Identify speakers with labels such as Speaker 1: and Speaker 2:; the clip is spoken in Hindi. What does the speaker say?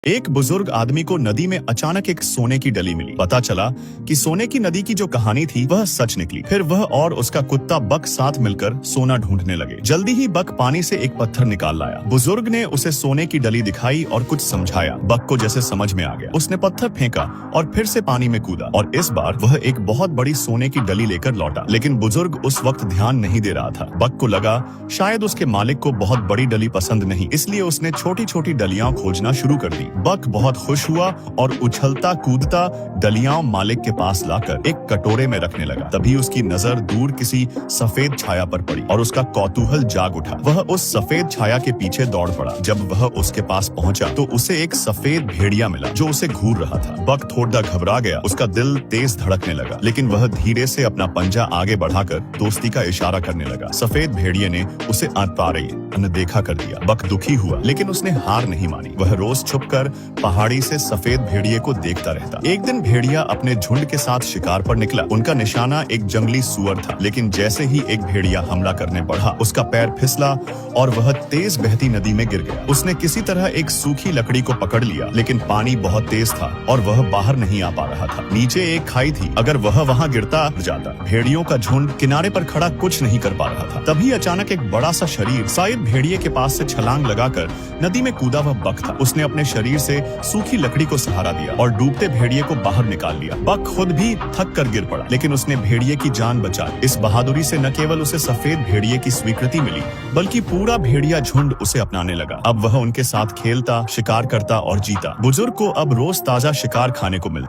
Speaker 1: एक बुजुर्ग आदमी को नदी में अचानक एक सोने की डली मिली। पता चला कि सोने की नदी की जो कहानी थी वह सच निकली। फिर वह और उसका कुत्ता बक साथ मिलकर सोना ढूंढने लगे। जल्दी ही बक पानी से एक पत्थर निकाल लाया। बुजुर्ग ने उसे सोने की डली दिखाई और कुछ समझाया। बक को जैसे समझ में आ गया, उसने पत्थर फेंका और फिर से पानी में कूदा और इस बार वह एक बहुत बड़ी सोने की डली लेकर लौटा। लेकिन बुजुर्ग उस वक्त ध्यान नहीं दे रहा था। बक को लगा शायद उसके मालिक को बहुत बड़ी डली पसंद नहीं, इसलिए उसने छोटी छोटी डलियां खोजना शुरू कर दी। बक बहुत खुश हुआ और उछलता कूदता डलियां मालिक के पास लाकर एक कटोरे में रखने लगा। तभी उसकी नजर दूर किसी सफेद छाया पर पड़ी और उसका कौतूहल जाग उठा। वह उस सफेद छाया के पीछे दौड़ पड़ा। जब वह उसके पास पहुंचा तो उसे एक सफेद भेड़िया मिला जो उसे घूर रहा था। बक थोड़ा घबरा गया, उसका दिल तेज धड़कने लगा, लेकिन वह धीरे से अपना पंजा आगे बढ़ाकर दोस्ती का इशारा करने लगा। सफेद भेड़िए ने उसे अनदेखा कर दिया। बक दुखी हुआ, लेकिन उसने हार नहीं मानी। वह रोज छुपकर पहाड़ी से सफेद भेड़िए को देखता रहता। एक दिन भेड़िया अपने झुंड के साथ शिकार पर निकला। उनका निशाना एक जंगली सुअर था, लेकिन जैसे ही एक भेड़िया हमला करने बढ़ा, उसका पैर फिसला और वह तेज बहती नदी में गिर गया। उसने किसी तरह एक सूखी लकड़ी को पकड़ लिया, लेकिन पानी बहुत तेज था और वह बाहर नहीं आ पा रहा था। नीचे एक खाई थी, अगर वह वहां गिरता जाता। भेड़ियों का झुंड किनारे पर खड़ा कुछ नहीं कर पा रहा था। तभी अचानक एक बड़ा सा शरीर शायद भेड़िए के पास से छलांग लगाकर नदी में कूदा। वह बक था। उसने अपने शरीर से सूखी लकड़ी को सहारा दिया और डूबते भेड़िए को बाहर निकाल लिया। बक खुद भी थक कर गिर पड़ा, लेकिन उसने भेड़िए की जान बचाई। इस बहादुरी से न केवल उसे सफेद भेड़िए की स्वीकृति मिली, बल्कि पूरा भेड़िया झुंड उसे अपनाने लगा। अब वह उनके साथ खेलता, शिकार करता और जीता। बुजुर्ग को अब रोज ताजा शिकार खाने को मिलता।